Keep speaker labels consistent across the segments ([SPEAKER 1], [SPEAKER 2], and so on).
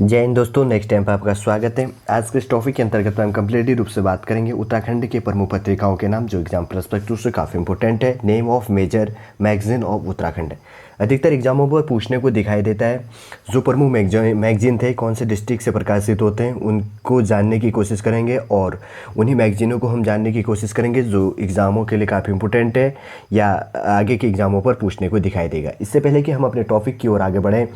[SPEAKER 1] जय हिंद दोस्तों, next time पर आपका स्वागत है। आज के इस टॉपिक के अंतर्गत हम कंप्लीटली रूप से बात करेंगे उत्तराखंड के प्रमुख पत्रिकाओं के नाम, जो एग्जाम पर्सपेक्टिव से काफ़ी इंपॉर्टेंट है। Name of major magazine of Uttarakhand अधिकतर एग्जामों पर पूछने को दिखाई देता है। जो प्रमुख मैगजीन थे, कौन से डिस्ट्रिक्ट से प्रकाशित होते हैं, उनको जानने की कोशिश करेंगे और उन्हीं मैगजीनों को हम जानने की कोशिश करेंगे जो एग्ज़ामों के लिए काफ़ी इंपॉर्टेंट है या आगे के एग्जामों पर पूछने को दिखाई देगा। इससे पहले कि हम अपने टॉपिक की ओर आगे बढ़ें,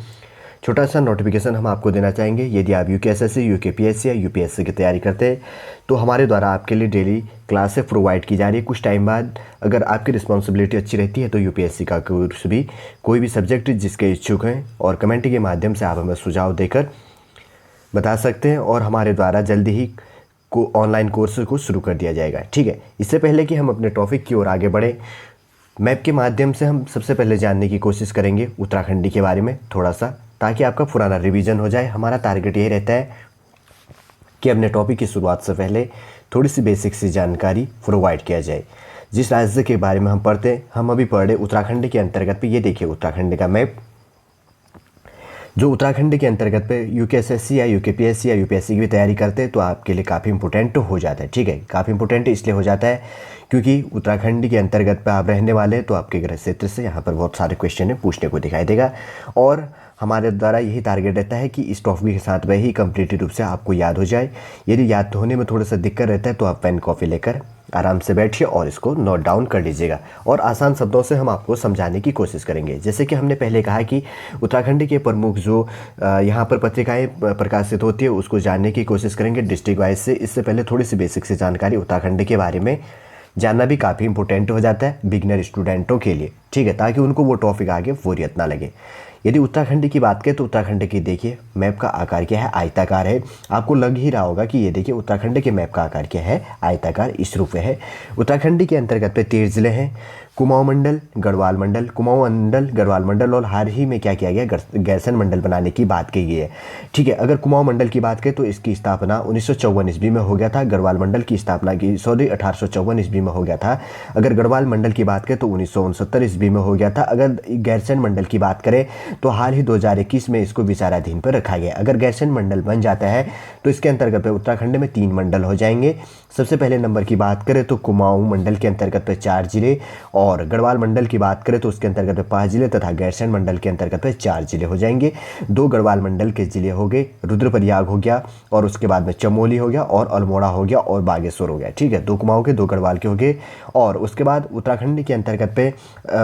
[SPEAKER 1] छोटा सा नोटिफिकेशन हम आपको देना चाहेंगे। यदि आप यूकेएसएससी, यूकेपीएससी या यूपीएससी की तैयारी करते हैं तो हमारे द्वारा आपके लिए डेली क्लासेस प्रोवाइड की जा रही है। कुछ टाइम बाद अगर आपकी रिस्पॉन्सिबिलिटी अच्छी रहती है तो यूपीएससी का कोर्स भी, कोई भी सब्जेक्ट जिसके इच्छुक हैं, और कमेंट के माध्यम से आप हमें सुझाव देकर बता सकते हैं और हमारे द्वारा जल्दी ही ऑनलाइन कोर्स को शुरू कर दिया जाएगा। ठीक है, इससे पहले कि हम अपने टॉपिक की ओर आगे बढ़ें, मैप के माध्यम से हम सबसे पहले जानने की कोशिश करेंगे उत्तराखंडी के बारे में थोड़ा सा, ताकि आपका पुराना रिवीजन हो जाए। हमारा टारगेट यही रहता है कि अपने टॉपिक की शुरुआत से पहले थोड़ी सी बेसिक सी जानकारी प्रोवाइड किया जाए। जिस राज्य के बारे में हम पढ़ते हैं, हम अभी पढ़ रहे उत्तराखंड के अंतर्गत पे। ये देखिए उत्तराखंड का मैप, जो उत्तराखंड के अंतर्गत पे यूकेएसएससी या यूकेपीएससी या यूपीएससी की भी तैयारी करते हैं तो आपके लिए काफ़ी इंपॉर्टेंट हो जाता है। ठीक है, काफ़ी इंपॉर्टेंट इसलिए हो जाता है क्योंकि उत्तराखंड के अंतर्गत पे आप रहने वाले हैं, तो आपके गृह क्षेत्र से यहाँ पर बहुत सारे क्वेश्चन पूछने को दिखाई देगा। और हमारे द्वारा यही टारगेट रहता है कि इस टॉपिक के साथ वही कंप्लीट रूप से आपको याद हो जाए। यदि याद होने में थोड़ा सा दिक्कत रहता है तो आप पेन कॉपी लेकर आराम से बैठिए और इसको नोट डाउन कर लीजिएगा, और आसान शब्दों से हम आपको समझाने की कोशिश करेंगे। जैसे कि हमने पहले कहा कि उत्तराखंड के प्रमुख जो यहाँ पर पत्रिकाएं प्रकाशित होती है उसको जानने की कोशिश करेंगे डिस्ट्रिक्ट वाइज से। इससे पहले थोड़ी सी बेसिक से जानकारी उत्तराखंड के बारे में जानना भी काफ़ी इंपॉर्टेंट हो जाता है बिगिनर स्टूडेंटों के लिए। ठीक है, ताकि उनको वो टॉपिक आगे बोरियत ना लगे। यदि उत्तराखंड की बात करें तो उत्तराखंड की देखिए मैप का आकार क्या है, आयताकार है। आपको लग ही रहा होगा कि ये देखिए उत्तराखंड के मैप का आकार क्या है, आयताकार इस रूप में है। उत्तराखंड के अंतर्गत पे 13 जिले हैं, कुमाऊं मंडल, गढ़वाल मंडल, कुमाऊं मंडल, गढ़वाल मंडल, और हाल ही में क्या किया गया, गैरसैंण मंडल बनाने की बात की गई है। ठीक है, अगर कुमाऊं मंडल की बात करें तो इसकी स्थापना 1954 ईस्वी में हो गया था। गढ़वाल मंडल की स्थापना 1854 ईस्वी में हो गया था। अगर गढ़वाल मंडल की बात करें तो 1969 ईस्वी में हो गया था। अगर गैरसैंण मंडल की बात करें तो हाल ही 2021 में इसको विचाराधीन पर रखा गया। अगर गैरसैंण मंडल बन जाता है तो इसके अंतर्गत उत्तराखंड में 3 मंडल हो जाएंगे। सबसे पहले नंबर की बात करें तो कुमाऊं मंडल के अंतर्गत 4 जिले, और गढ़वाल मंडल की बात करें तो उसके अंतर्गत 5 जिले, तथा गैरसैंण मंडल के अंतर्गत 4 जिले हो जाएंगे। 2 गढ़वाल मंडल के जिले हो गए, रुद्रप्रयाग हो गया, और उसके बाद में चमोली हो गया, और अल्मोड़ा हो गया, और बागेश्वर हो गया। ठीक है, 2 कुमाऊं के, 2 गढ़वाल के हो गए। और उसके बाद उत्तराखंड के अंतर्गत पे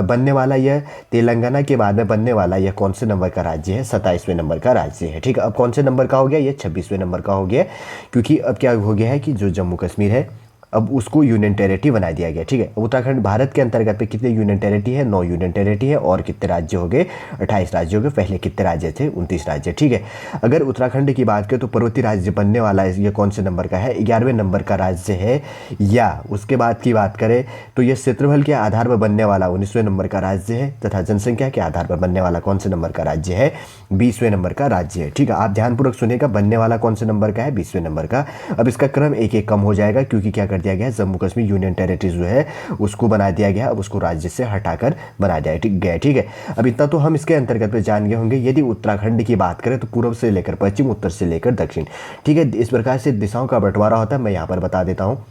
[SPEAKER 1] बनने वाला यह, तेलंगाना के बाद में बनने वाला यह कौन से नंबर का राज्य है, 27वें नंबर का राज्य है। ठीक है, अब कौन से नंबर का हो गया, ये 26वें नंबर का हो गया, क्योंकि अब क्या हो गया है कि जो जम्मू कश्मीर है अब उसको यूनियन टेरिटरी बना दिया गया। ठीक है, उत्तराखंड भारत के अंतर्गत पे कितने यूनियन टेरिटरी है, 9 यूनियन टेरिटरी है, और कितने राज्य हो गए, 28 राज्य हो गए। पहले कितने राज्य थे, 29 राज्य। ठीक है, अगर उत्तराखंड की बात करें तो पर्वतीय राज्य बनने वाला है, ये कौन से नंबर का है, 11वें नंबर का राज्य है। या उसके बाद की बात करें तो यह क्षेत्रफल के आधार पर बनने वाला 19वें नंबर का राज्य है, तथा जनसंख्या के आधार पर बनने वाला कौन से नंबर का राज्य है, 20वें नंबर का राज्य है। ठीक है, आप ध्यानपूर्वक सुनिएगा, बनने वाला कौन से नंबर का है, 20वें नंबर का। अब इसका क्रम एक एक कम हो जाएगा, क्योंकि क्या कर दिया गया है, जम्मू कश्मीर यूनियन टेरिटरी जो है उसको बना दिया गया, अब उसको राज्य से हटाकर बना दिया गया। ठीक है, अब इतना तो हम इसके अंतर्गत पे जान गए होंगे। यदि उत्तराखंड की बात करें तो पूर्व से लेकर पश्चिम, उत्तर से लेकर दक्षिण। ठीक है, इस प्रकार से दिशाओं का बंटवारा होता है। मैं यहाँ पर बता देता हूँ,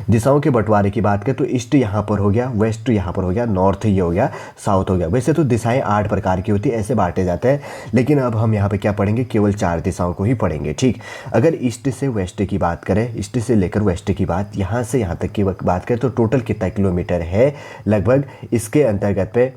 [SPEAKER 1] दिशाओं के बंटवारे की बात करें तो ईस्ट यहाँ पर हो गया, वेस्ट यहाँ पर हो गया, नॉर्थ ये हो गया, साउथ हो गया। वैसे तो दिशाएं 8 प्रकार की होती है, ऐसे बांटे जाते हैं, लेकिन अब हम यहाँ पे क्या पढ़ेंगे, केवल 4 दिशाओं को ही पढ़ेंगे। ठीक, अगर ईस्ट से वेस्ट की बात करें, ईस्ट से लेकर वेस्ट की बात, यहाँ से यहाँ तक की बात करें तो टोटल कितना किलोमीटर है, लगभग इसके अंतर्गत पे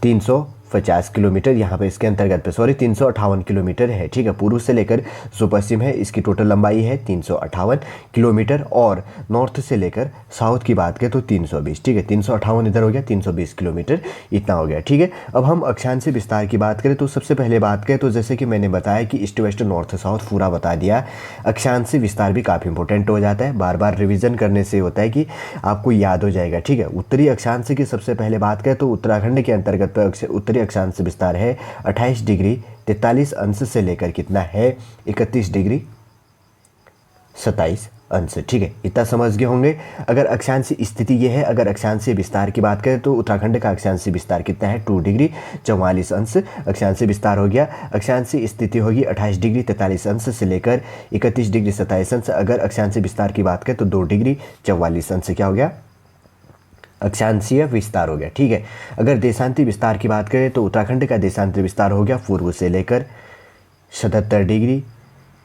[SPEAKER 1] 350 किलोमीटर, यहाँ पे इसके अंतर्गत पे 358 किलोमीटर है। ठीक है, पूर्व से लेकर जो पश्चिम है इसकी टोटल लंबाई है 358 किलोमीटर, और नॉर्थ से लेकर साउथ की बात करें तो 320। ठीक है, 358 इधर हो गया, 320 किलोमीटर इतना हो गया। ठीक है, अब हम अक्षांश विस्तार की बात करें तो सबसे पहले बात करें तो जैसे कि मैंने बताया कि ईस्ट वेस्ट नॉर्थ साउथ पूरा बता दिया। अक्षांश विस्तार भी काफ़ी इंपॉर्टेंट हो जाता है, बार बार रिविजन करने से होता है कि आपको याद हो जाएगा। ठीक है, उत्तरी अक्षांश की सबसे पहले बात करें तो उत्तराखंड के अंतर्गत उत्तरी अक्षांश विस्तार है 28 डिग्री 43 अंश से लेकर कितना है, 31 डिग्री 27 अंश, ठीक है, इतना समझ गए होंगे। अगर अक्षांश स्थिति ये है, अगर अक्षांश विस्तार की बात करें तो उत्तराखंड का अक्षांश विस्तार कितना है 2 डिग्री 44 अंश अक्षांश विस्तार हो गया। अक्षांश स्थिति होगी 28 डिग्री 43 अंश से लेकर 31 डिग्री 27 अंश। अगर अक्षांश विस्तार की बात करें तो 2 डिग्री 44 अंश क्या हो गया, अक्षांशीय विस्तार हो गया, ठीक है। अगर देशांती विस्तार की बात करें तो उत्तराखंड का देशांती विस्तार हो गया पूर्व से लेकर 77 डिग्री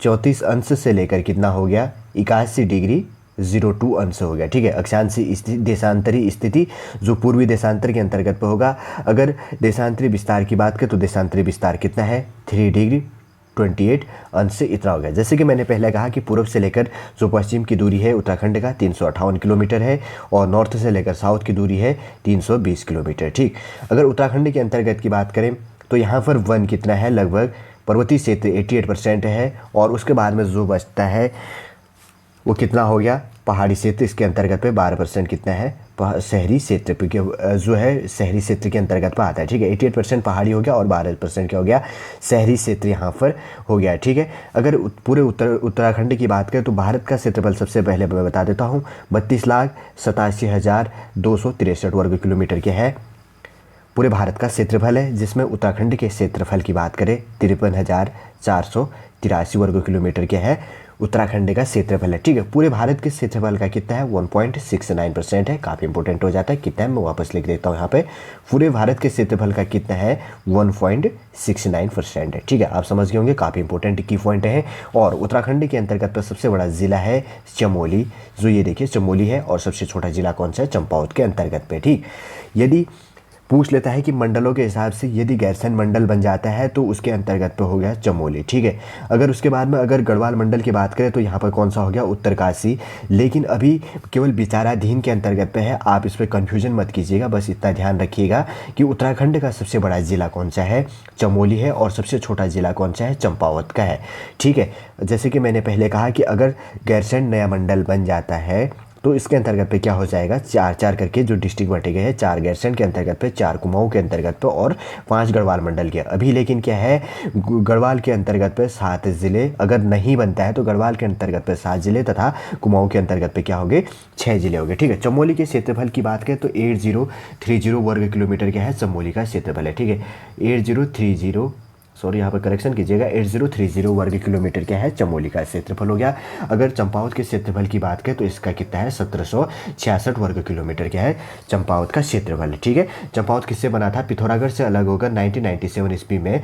[SPEAKER 1] 34 अंश से लेकर कितना हो गया 81 डिग्री 02 अंश हो गया, ठीक है। अक्षांशी देशांतरी स्थिति जो पूर्वी देशांतर के अंतर्गत पे होगा। अगर देशांतरी विस्तार की बात करें तो देशांतरी विस्तार कितना है 3 डिग्री 28 अंश से इतना हो गया। जैसे कि मैंने पहले कहा कि पूर्व से लेकर जो पश्चिम की दूरी है उत्तराखंड का 358 किलोमीटर है और नॉर्थ से लेकर साउथ की दूरी है 320 किलोमीटर, ठीक। अगर उत्तराखंड के अंतर्गत की बात करें तो यहाँ पर वन कितना है, लगभग पर्वतीय क्षेत्र 88% है और उसके बाद में जो बचता है वो कितना हो गया पहाड़ी क्षेत्र। इसके अंतर्गत पे 12% कितना है शहरी क्षेत्र पे जो है शहरी क्षेत्र के अंतर्गत पे आता है, ठीक है। 88% पहाड़ी हो गया और 12% क्या हो गया शहरी क्षेत्र यहाँ पर हो गया, ठीक है। अगर पूरे उत्तराखंड की बात करें तो भारत का क्षेत्रफल सबसे पहले मैं बता देता हूँ 32,87,263 वर्ग किलोमीटर के है पूरे भारत का क्षेत्रफल है, जिसमें उत्तराखंड के क्षेत्रफल की बात करें 53,483 वर्ग किलोमीटर के है उत्तराखंड का क्षेत्रफल है, ठीक है। पूरे भारत के क्षेत्रफल का कितना है 1.69% है, काफ़ी इंपॉर्टेंट हो जाता है। कितना है मैं वापस लिख देता हूँ यहाँ पे, पूरे भारत के क्षेत्रफल का कितना है 1.69% है, ठीक है। आप समझ गए होंगे, काफ़ी इंपॉर्टेंट की पॉइंट है। और उत्तराखंड के अंतर्गत पर सबसे बड़ा जिला है चमोली, जो ये देखिए चमोली है, और सबसे छोटा जिला कौन सा है चंपावत के अंतर्गत पे, ठीक। यदि पूछ लेता है कि मंडलों के हिसाब से यदि गैरसैंण मंडल बन जाता है तो उसके अंतर्गत पे हो गया चमोली, ठीक है। अगर उसके बाद में अगर गढ़वाल मंडल की बात करें तो यहाँ पर कौन सा हो गया उत्तरकाशी, लेकिन अभी केवल विचाराधीन के अंतर्गत पे है। आप इस पर कन्फ्यूजन मत कीजिएगा, बस इतना ध्यान रखिएगा कि उत्तराखंड का सबसे बड़ा जिला कौन सा है चमोली है और सबसे छोटा जिला कौन सा है चंपावत का है, ठीक है। जैसे कि मैंने पहले कहा कि अगर गैरसैंण नया मंडल बन जाता है तो इसके अंतर्गत पे क्या हो जाएगा 4-4 करके जो डिस्ट्रिक्ट बटे गए हैं, 4 गैरसैंण के अंतर्गत पे, 4 कुमाऊं के अंतर्गत पे और 5 गढ़वाल मंडल के। अभी लेकिन क्या है गढ़वाल के अंतर्गत पे 7 जिले, अगर नहीं बनता है तो गढ़वाल के अंतर्गत पे 7 जिले तथा कुमाऊं के अंतर्गत पे क्या हो गए 6 जिले हो गए, ठीक है। चमोली के क्षेत्रफल की बात करें तो 8030 वर्ग किलोमीटर क्या है चमोली का क्षेत्रफल है, ठीक है। 8030 सॉरी यहाँ पर करेक्शन कीजिएगा 8030 वर्ग किलोमीटर क्या है चमोली का क्षेत्रफल हो गया। अगर चंपावत के क्षेत्रफल की बात करें तो इसका कितना है 1766 वर्ग किलोमीटर क्या है चंपावत का क्षेत्रफल, ठीक है। चंपावत किससे बना था, पिथौरागढ़ से अलग होकर 1997 ईस्वी में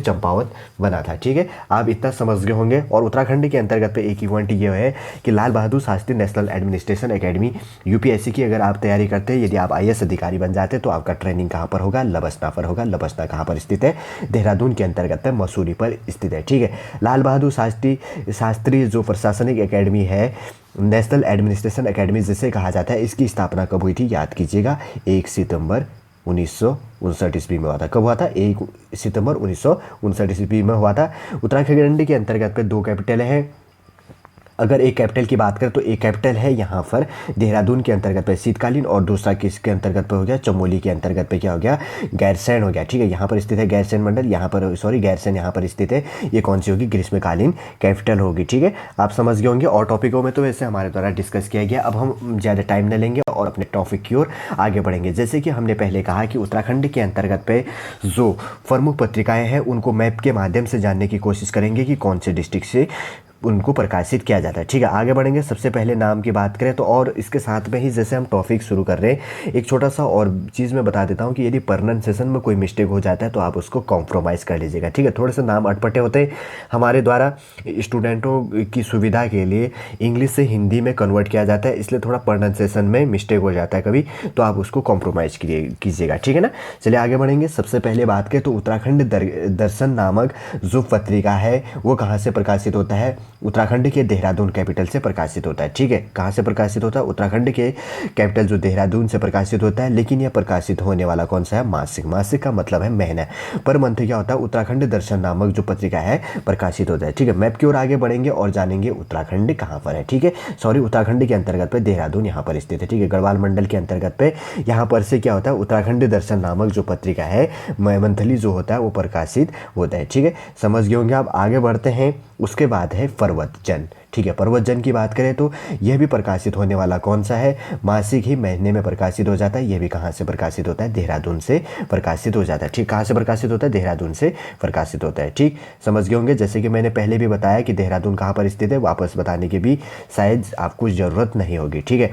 [SPEAKER 1] चंपावत बना था, ठीक है। आप इतना समझ गए होंगे। और उत्तराखंड के अंतर्गत पे एक इवेंट ये है कि Lal Bahadur Shastri National Administration Academy UPSC की अगर आप तैयारी करते हैं, यदि आप IAS अधिकारी बन जाते तो आपका ट्रेनिंग कहाँ पर होगा, लबसना पर होगा। लबसना कहाँ पर स्थित है, देहरादून के अंतर्गत है, मसूरी पर स्थित है, ठीक है। लाल बहादुर शास्त्री जो प्रशासनिक एकेडमी है, नेशनल एडमिनिस्ट्रेशन एकेडमी जिसे कहा जाता है, इसकी स्थापना कब हुई थी याद कीजिएगा 1 सितंबर 1959 ईस्वी में हुआ था। कब हुआ था 1 सितंबर 1959 ईस्वी में हुआ था। उत्तराखंड के अंतर्गत पे 2 कैपिटल हैं। अगर एक कैपिटल की बात करें तो एक कैपिटल है यहाँ पर देहरादून के अंतर्गत पे शीतकालीन, और दूसरा किसके अंतर्गत पे हो गया चमोली के अंतर्गत पे क्या हो गया गैरसैंण हो गया, ठीक है। यहाँ पर स्थित है गैरसैंण मंडल, यहाँ पर सॉरी गैरसैंण यहाँ पर स्थित है। ये कौन सी होगी ग्रीष्मकालीन कैपिटल होगी, ठीक है। आप समझ गए होंगे। और टॉपिकों में तो वैसे हमारे द्वारा डिस्कस किया गया। अब हम ज़्यादा टाइम न लेंगे और अपने टॉपिक की ओर आगे बढ़ेंगे। जैसे कि हमने पहले कहा कि उत्तराखंड के अंतर्गत पे जो प्रमुख पत्रिकाएँ हैं उनको मैप के माध्यम से जानने की कोशिश करेंगे कि कौन से डिस्ट्रिक्ट से उनको प्रकाशित किया जाता है, ठीक है। आगे बढ़ेंगे। सबसे पहले नाम की बात करें तो, और इसके साथ में ही जैसे हम टॉपिक शुरू कर रहे हैं एक छोटा सा और चीज़ मैं बता देता हूं कि यदि प्रोनाउंसिएशन में कोई मिस्टेक हो जाता है तो आप उसको कॉम्प्रोमाइज़ कर लीजिएगा, ठीक है। थोड़े से नाम अटपटे होते हैं, हमारे द्वारा स्टूडेंटों की सुविधा के लिए इंग्लिश से हिंदी में कन्वर्ट किया जाता है, इसलिए थोड़ा प्रोनाउंसिएशन में मिस्टेक हो जाता है कभी, तो आप उसको कॉम्प्रोमाइज़ कीजिएगा, ठीक है ना। चलिए आगे बढ़ेंगे। सबसे पहले बात करें तो उत्तराखंड दर्शन नामक जो पत्रिका है वो कहाँ से प्रकाशित होता है, उत्तराखंड के देहरादून कैपिटल से प्रकाशित होता है, ठीक है। कहाँ से प्रकाशित होता है, उत्तराखंड के कैपिटल जो देहरादून से प्रकाशित होता है। लेकिन यह प्रकाशित होने वाला कौन सा है मासिक, मासिक का मतलब है महीना, पर मंथ क्या होता है उत्तराखंड दर्शन नामक जो पत्रिका है प्रकाशित होता है, ठीक है। मैप की ओर आगे बढ़ेंगे और जानेंगे उत्तराखंड कहाँ पर है, ठीक है। सॉरी उत्तराखंड के अंतर्गत पे देहरादून यहाँ पर स्थित है, ठीक है। गढ़वाल मंडल के अंतर्गत पे यहाँ पर से क्या होता है उत्तराखंड दर्शन नामक जो पत्रिका है मंथली जो होता है वो प्रकाशित होता है, ठीक है। समझ गए होंगे आप। आगे बढ़ते हैं। उसके बाद है पर्वतजन। ठीक है, पर्वतजन की बात करें तो यह भी प्रकाशित होने वाला कौन सा है, मासिक ही महीने में प्रकाशित हो जाता है। यह भी कहाँ से प्रकाशित होता है, देहरादून से प्रकाशित हो जाता है। ठीक, कहाँ से प्रकाशित होता है, देहरादून से प्रकाशित होता है। ठीक, समझ गए होंगे। जैसे कि मैंने पहले भी बताया कि देहरादून कहाँ पर स्थित है, वापस बताने की भी शायद आपको ज़रूरत नहीं होगी। ठीक है,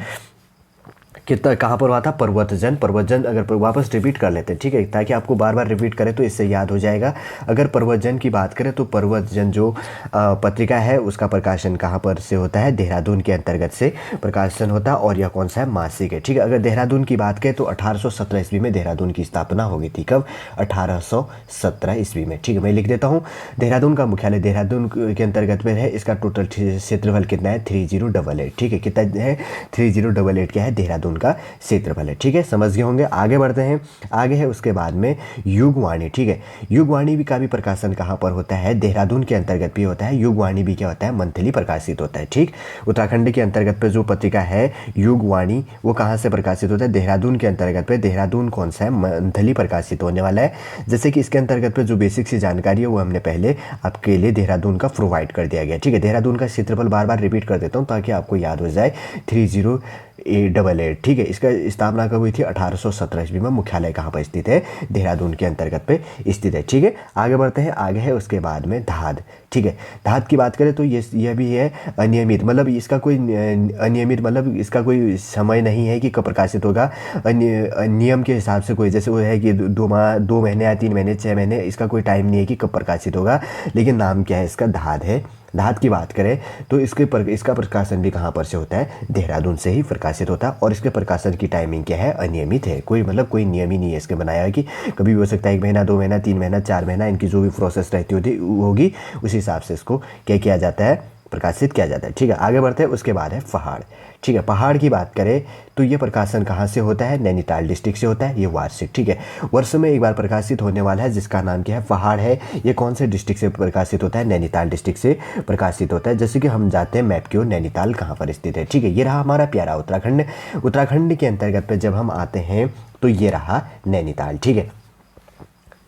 [SPEAKER 1] कितना कहाँ पर हुआ था, पर्वतजन। पर्वतजन अगर वापस रिपीट कर लेते हैं, ठीक है, ताकि आपको बार बार रिपीट करें तो इससे याद हो जाएगा। अगर पर्वतजन की बात करें तो पर्वतजन जो पत्रिका है उसका प्रकाशन कहाँ पर से होता है, देहरादून के अंतर्गत से प्रकाशन होता है। और यह कौन सा है, मासिक है। ठीक है, अगर देहरादून की बात करें तो 1817 ईस्वी में देहरादून की स्थापना हो गई थी। कब, 1817 ईस्वी में। ठीक है, मैं लिख देता हूँ। देहरादून का मुख्यालय देहरादून के अंतर्गत में है। इसका टोटल क्षेत्रफल कितना है, 3088। ठीक है, कितना है, 3088 क्या है, देहरादून का क्षेत्रफल है। ठीक है, समझ गए होंगे। आगे बढ़ते हैं। आगे है उसके बाद में युगवाणी। ठीक है, युगवाणी भी का भी प्रकाशन कहाँ पर होता है, देहरादून के अंतर्गत भी होता है। युगवाणी भी क्या होता है, मंथली प्रकाशित होता है। ठीक, उत्तराखंड के अंतर्गत पे जो पत्रिका है युगवाणी वो कहाँ से प्रकाशित होता है, देहरादून के अंतर्गत पे। देहरादून कौन सा है, मंथली प्रकाशित होने वाला है। जैसे कि इसके अंतर्गत पे जो बेसिक सी जानकारी है वो हमने पहले आपके लिए देहरादून का प्रोवाइड कर दिया गया। ठीक है, देहरादून का क्षेत्रफल बार बार रिपीट कर देता हूँ ताकि आपको याद हो जाए, 3088। ठीक है, इसका स्थापना कब हुई थी, 1817 ईस्वी में। मुख्यालय कहाँ पर स्थित है, देहरादून के अंतर्गत पे स्थित है। ठीक है, आगे बढ़ते हैं। आगे है उसके बाद में धाद। ठीक है, धाद की बात करें तो यह भी है अनियमित, मतलब इसका कोई अनियमित मतलब इसका कोई समय नहीं है कि कब प्रकाशित होगा। नियम के हिसाब से कोई, जैसे वो है कि 2 महीने या 3 महीने 6 महीने, इसका कोई टाइम नहीं है कि कब प्रकाशित होगा। लेकिन नाम क्या है इसका, धाद है। धाद की बात करें तो इसका प्रकाशन भी कहाँ पर से होता है, देहरादून से ही प्रकाशित होता है। और इसके प्रकाशन की टाइमिंग क्या है, अनियमित है। कोई मतलब कोई नियम ही नहीं है इसके बनाया है कि कभी भी हो सकता है, 1 महीना 2 महीना 3 महीना 4 महीना, इनकी जो भी प्रोसेस रहती होगी उसी हिसाब से इसको क्या किया जाता है, प्रकाशित किया जाता है। ठीक है, आगे बढ़ते हैं। उसके बाद है पहाड़। ठीक है, पहाड़ की बात करें तो ये प्रकाशन कहाँ से होता है, नैनीताल डिस्ट्रिक्ट से होता है। ये वार्षिक, ठीक है, वर्ष में एक बार प्रकाशित होने वाला है, जिसका नाम क्या है, पहाड़ है। ये कौन से डिस्ट्रिक्ट से प्रकाशित होता है, नैनीताल डिस्ट्रिक्ट से प्रकाशित होता है। जैसे कि हम जाते हैं मैप की ओर, नैनीताल कहाँ पर स्थित है। ठीक है, ये रहा हमारा प्यारा उत्तराखंड। उत्तराखंड के अंतर्गत पर जब हम आते हैं तो ये रहा नैनीताल। ठीक है,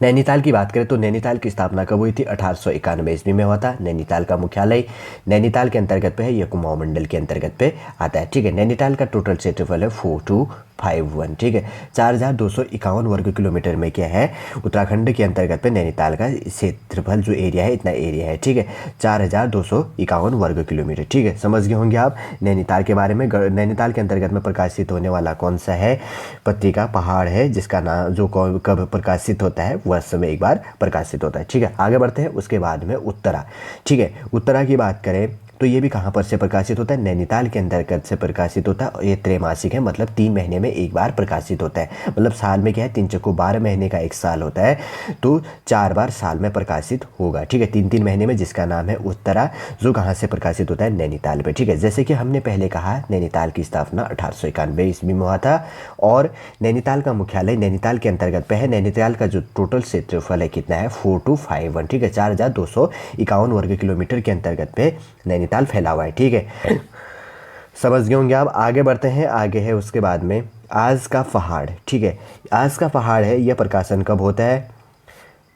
[SPEAKER 1] नैनीताल की बात करें तो नैनीताल की स्थापना कब हुई थी, 1891 ईस्वी में हुआ था। नैनीताल का मुख्यालय नैनीताल के अंतर्गत पे है, यह कुमाऊं मंडल के अंतर्गत पे आता है। ठीक है, नैनीताल का टोटल क्षेत्रफल है 4251। ठीक है, 4251 वर्ग किलोमीटर में क्या है, उत्तराखंड के अंतर्गत पे नैनीताल का क्षेत्रफल जो एरिया है, इतना एरिया है। ठीक है, 4251 वर्ग किलोमीटर। ठीक है, समझ गए होंगे आप नैनीताल के बारे में। नैनीताल के अंतर्गत में प्रकाशित होने वाला कौन सा है, पत्रिका पहाड़ है, जिसका नाम जो कब प्रकाशित होता है, वर्ष में एक बार प्रकाशित होता है। ठीक है, आगे बढ़ते हैं। उसके बाद में उत्तरा। ठीक है, उत्तरा की बात करें तो ये भी कहाँ पर से प्रकाशित होता है, नैनीताल के अंतर्गत से प्रकाशित होता है। और ये त्रैमासिक है, मतलब 3 महीने में एक बार प्रकाशित होता है। मतलब साल में क्या है, 3 चक्को 12 महीने का एक साल होता है, तो 4 बार साल में प्रकाशित होगा। ठीक है, 3-3 महीने में, जिसका नाम है उत्तरा, जो कहाँ से प्रकाशित होता है, नैनीताल पे। ठीक है, जैसे कि हमने पहले कहा, नैनीताल की स्थापना 1891 ईस्वी में हुआ था। और नैनीताल का मुख्यालय नैनीताल के अंतर्गत पे है। नैनीताल का जो टोटल क्षेत्रफल है कितना है, 4251। ठीक है, 4251 वर्ग किलोमीटर के अंतर्गत पे नैनीताल फैला हुआ है। ठीक है, समझ गए होंगे आप। आगे बढ़ते हैं। आगे है उसके बाद में आज का पहाड़। ठीक है, आज का पहाड़ है, यह प्रकाशन कब होता है,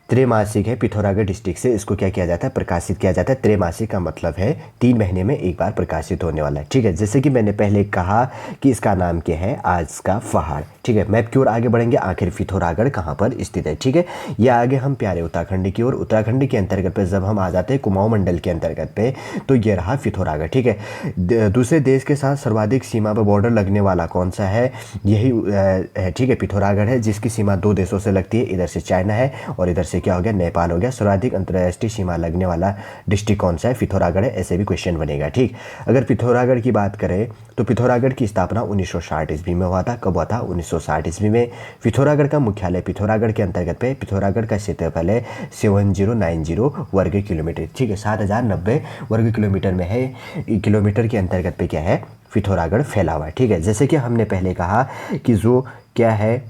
[SPEAKER 1] त्रैमासिक है, पिथौरागढ़ डिस्ट्रिक्ट से इसको क्या किया जाता है, प्रकाशित किया जाता है। त्रैमासिक का मतलब है 3 महीने में एक बार प्रकाशित होने वाला है। ठीक है, जैसे कि मैंने पहले कहा कि इसका नाम क्या है, आज का पहाड़। ठीक है, मैप की ओर आगे बढ़ेंगे। आखिर पिथौरागढ़ कहाँ पर स्थित है। ठीक है, ये आगे हम प्यारे उत्तराखंड की ओर। उत्तराखंड के अंतर्गत पे जब हम आ जाते हैं कुमाऊं मंडल के अंतर्गत पे, तो ये रहा पिथौरागढ़। ठीक है, दूसरे देश के साथ सर्वाधिक सीमा पर बॉर्डर लगने वाला कौन सा है, यही है। ठीक है, पिथौरागढ़ है, जिसकी सीमा 2 देशों से लगती है। इधर से चाइना है और इधर से क्या हो गया, नेपाल हो गया। सर्वाधिक अंतर्राष्ट्रीय सीमा लगने वाला डिस्ट्रिक्ट कौन सा है, पिथौरागढ़ है। ऐसे भी क्वेश्चन बनेगा। ठीक, अगर पिथौरागढ़ की बात करें तो पिथौरागढ़ की स्थापना 1960 ईस्वी में हुआ था। कब हुआ था, 1960 ईस्वी में। पिथौरागढ़ का मुख्यालय पिथौरागढ़ के अंतर्गत पे। पिथौरागढ़ का क्षेत्रफल है 7090 वर्ग किलोमीटर। ठीक है, 7090 वर्ग किलोमीटर में है। किलोमीटर के अंतर्गत पे क्या है, पिथौरागढ़ फैला हुआ है। ठीक है, जैसे कि हमने पहले कहा कि जो क्या है,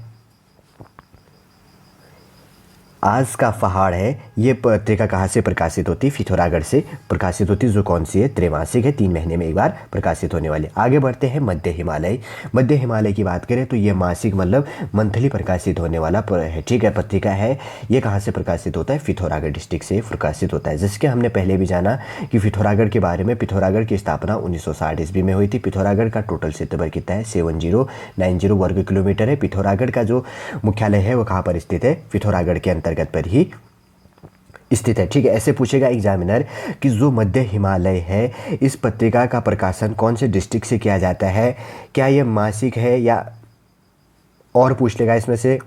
[SPEAKER 1] आज का पहाड़ है, ये पत्रिका कहाँ से प्रकाशित होती है? पिथौरागढ़ से प्रकाशित होती है, जो कौन सी है? त्रैमासिक है, 3 महीने में एक बार प्रकाशित होने वाली। आगे बढ़ते हैं मध्य हिमालय। मध्य हिमालय की बात करें तो ये मासिक मतलब मंथली प्रकाशित होने वाला है, ठीक है, पत्रिका है। ये कहाँ से प्रकाशित होता है? पिथौरागढ़ डिस्ट्रिक्ट से प्रकाशित होता है। जिसके हमने पहले भी जाना कि पिथौरागढ़ के बारे में। पिथौरागढ़ की स्थापना 1960 ईस्वी में हुई थी। पिथौरागढ़ का टोटल क्षेत्रफल कितना है? 7090 वर्ग किलोमीटर है। पिथौरागढ़ का जो मुख्यालय है वो कहाँ पर स्थित है? पिथौरागढ़ के अंतर्गत पर ही स्थित है, ठीक है। ऐसे पूछेगा एग्जामिनर कि जो मध्य हिमालय है, इस पत्रिका का प्रकाशन कौन से डिस्ट्रिक्ट से किया जाता है? क्या ये मासिक है या और पूछ लेगा इसमें से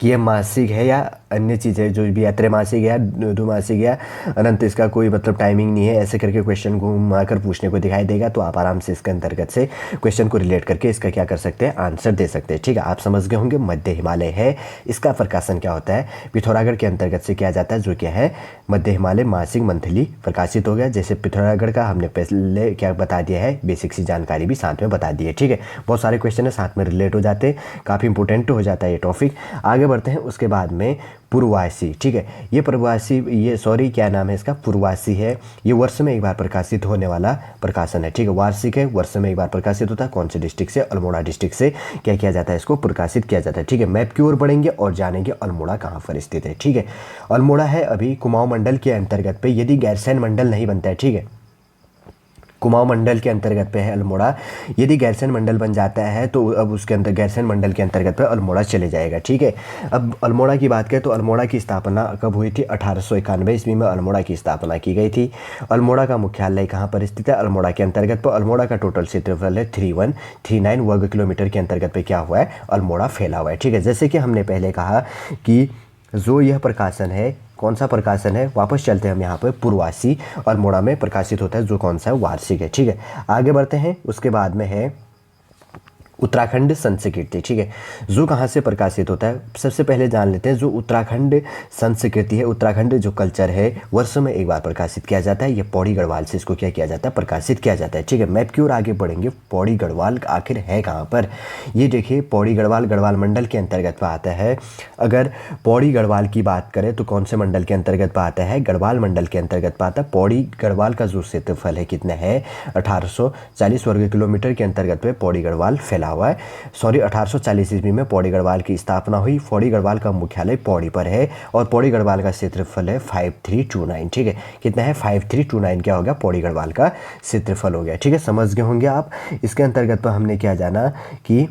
[SPEAKER 1] कि ये मासिक है या अन्य चीज़ें जो भी है, त्रैमासिक है या द्विमासिक या अनंत, इसका कोई मतलब टाइमिंग नहीं है। ऐसे करके क्वेश्चन घुमा कर पूछने को दिखाई देगा, तो आप आराम से इसके अंतर्गत से क्वेश्चन को रिलेट करके इसका क्या कर सकते हैं? आंसर दे सकते हैं, ठीक है। आप समझ गए होंगे मध्य हिमालय है, इसका प्रकाशन क्या होता है? पिथौरागढ़ के अंतर्गत से किया जाता है, जो क्या है? मध्य हिमालय मासिक मंथली प्रकाशित हो गया। जैसे पिथौरागढ़ का हमने पहले क्या बता दिया है, बेसिक सी जानकारी भी साथ में बता दी है, ठीक है। बहुत सारे क्वेश्चन है साथ में रिलेट हो जाते हैं, काफ़ी इंपॉर्टेंट हो जाता है ये टॉपिक। आगे बढ़ते हैं। उसके बाद में पूर्वासी, ठीक है। ये पूर्वासी, ये सॉरी क्या नाम है इसका? पूर्वासी है। ये वर्ष में एक बार प्रकाशित होने वाला प्रकाशन है, ठीक है। वार्षिक है, वर्ष में एक बार प्रकाशित होता है। कौन से डिस्ट्रिक्ट से? अल्मोड़ा डिस्ट्रिक्ट से क्या किया जाता है? इसको प्रकाशित किया जाता है, ठीक है। मैप की ओर बढ़ेंगे और जानेंगे अल्मोड़ा कहाँ पर स्थित है, ठीक है। अल्मोड़ा है अभी कुमाऊं मंडल के अंतर्गत पे, यदि गैरसैंण मंडल नहीं बनता है, ठीक है। कुमाऊं मंडल के अंतर्गत पे है अल्मोड़ा। यदि गैरसैंण मंडल बन जाता है तो अब उसके अंदर गैरसैंण मंडल के अंतर्गत पे अल्मोड़ा चले जाएगा, ठीक है। अब अल्मोड़ा की बात करें तो अल्मोड़ा की स्थापना कब हुई थी? 1891 ईस्वी में अल्मोड़ा की स्थापना की गई थी। अल्मोड़ा का मुख्यालय कहाँ पर स्थित है? अल्मोड़ा के अंतर्गत पर। अल्मोड़ा का टोटल क्षेत्रफल है 3139 वर्ग किलोमीटर के अंतर्गत पे क्या हुआ है? अल्मोड़ा फैला हुआ है, ठीक है। जैसे कि हमने पहले कहा कि जो यह प्रकाशन है, कौन सा प्रकाशन है? वापस चलते हैं हम यहाँ पर। पूर्वासी अल्मोड़ा में प्रकाशित होता है, जो कौन सा है? वार्षिक है, ठीक है। आगे बढ़ते हैं। उसके बाद में है उत्तराखंड संस्कृति, ठीक है। जो कहाँ से प्रकाशित होता है? सबसे पहले जान लेते हैं जो उत्तराखंड संस्कृति है, उत्तराखंड जो कल्चर है, वर्ष में एक बार प्रकाशित किया जाता है। ये पौड़ी गढ़वाल से इसको क्या किया जाता है? प्रकाशित किया जाता है, ठीक है। मैप की ओर आगे बढ़ेंगे। पौड़ी गढ़वाल आखिर है कहाँ पर? ये देखिए, पौड़ी गढ़वाल गढ़वाल मंडल के अंतर्गत पर आता है। अगर पौड़ी गढ़वाल की बात करें तो कौन से मंडल के अंतर्गत पर आता है? गढ़वाल मंडल के अंतर्गत पर आता है। पौड़ी गढ़वाल का जो क्षेत्रफल है कितना है? 1840 वर्ग किलोमीटर के अंतर्गत पे पौड़ी गढ़वाल फैला हुआ है। सॉरी, 1840 ईस्वी में पौड़ी गढ़वाल की स्थापना हुई। पौड़ी गढ़वाल का मुख्यालय पौड़ी पर है और पौड़ी गढ़वाल का क्षेत्रफल है 5329, ठीक है। कितना है? 5329 क्या हो गया? पौड़ी गढ़वाल का क्षेत्रफल हो गया, ठीक है। समझ गए होंगे आप। इसके अंतर्गत पर हमने क्या जाना कि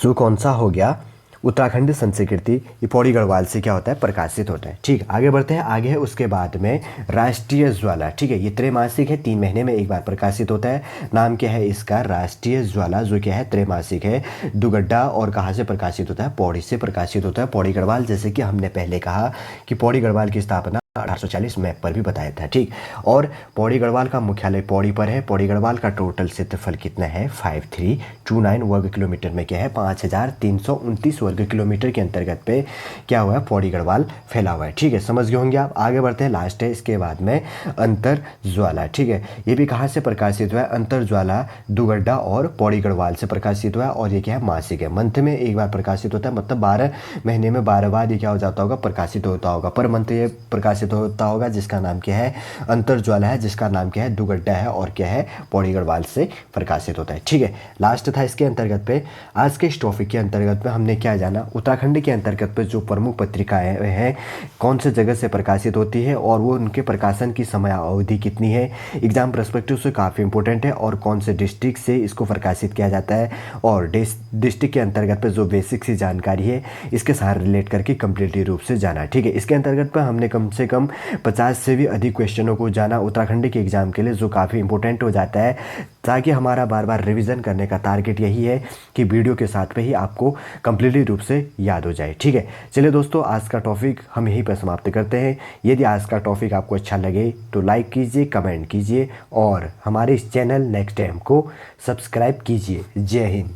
[SPEAKER 1] जो कौन सा हो गया? उत्तराखंड संस्कृति, ये पौड़ी गढ़वाल से क्या होता है? प्रकाशित होता है, ठीक। आगे बढ़ते हैं। आगे है उसके बाद में राष्ट्रीय ज्वाला, ठीक है। ये त्रैमासिक है, 3 महीने में एक बार प्रकाशित होता है। नाम क्या है इसका? राष्ट्रीय ज्वाला, जो क्या है? त्रैमासिक है। दुगड्डा और कहाँ से प्रकाशित होता है? पौड़ी से प्रकाशित होता है। पौड़ी गढ़वाल, जैसे कि हमने पहले कहा कि पौड़ी गढ़वाल की स्थापना 1840 मैप पर भी बताया था, ठीक। और पौड़ी गढ़वाल का मुख्यालय पौड़ी पर है। पौड़ी गढ़वाल का टोटल क्षेत्रफल कितना है? 5329 वर्ग किलोमीटर में क्या है? 5329 वर्ग किलोमीटर के अंतर्गत पे क्या हुआ है? पौड़ी गढ़वाल फैला हुआ है, ठीक है। समझ गए होंगे आप। आगे बढ़ते हैं। लास्ट है इसके बाद में अंतर ज्वाला, ठीक है। ये भी कहाँ से प्रकाशित हुआ है? अंतर ज्वाला दुगड्डा और पौड़ी गढ़वाल से प्रकाशित हुआ है। और ये क्या है? मासिक है, मंथ में एक बार प्रकाशित होता है। मतलब 12 महीने में 12 बार ये क्या हो जाता होगा? प्रकाशित होता होगा। पर मंथ ये प्रकाशित होता होगा, जिसका नाम क्या है? अंतर ज्वाला है, जिसका नाम क्या है? दुगड्डा है और क्या है? पौड़ी गढ़वाल से प्रकाशित होता है, ठीक है। लास्ट था इसके अंतर्गत पे। आज के इस टॉपिक के अंतर्गत में हमने क्या जाना? उत्तराखंड के अंतर्गत पे जो प्रमुख पत्रिकाएं हैं कौन से जगह से प्रकाशित होती है और वो उनके प्रकाशन की समय अवधि कितनी है। एग्जाम पर्सपेक्टिव से काफ़ी इंपॉर्टेंट है। और कौन से डिस्ट्रिक्ट से इसको प्रकाशित किया जाता है और डिस्ट्रिक्ट के अंतर्गत पे जो बेसिक सी जानकारी है इसके साथ रिलेट करके कंप्लीटली रूप से जाना, ठीक है। इसके अंतर्गत पर हमने कम से कम 50 से भी अधिक क्वेश्चनों को जाना उत्तराखंड के एग्जाम के लिए, जो काफ़ी इंपॉर्टेंट हो जाता है। ताकि हमारा बार बार रिवीजन करने का टारगेट यही है कि वीडियो के साथ पे ही आपको कंप्लीटली रूप से याद हो जाए, ठीक है। चलिए दोस्तों, आज का टॉपिक हम यहीं पर समाप्त करते हैं। यदि आज का टॉपिक आपको अच्छा लगे तो लाइक कीजिए, कमेंट कीजिए और हमारे इस चैनल नेक्स्ट टाइम को सब्सक्राइब कीजिए। जय हिंद।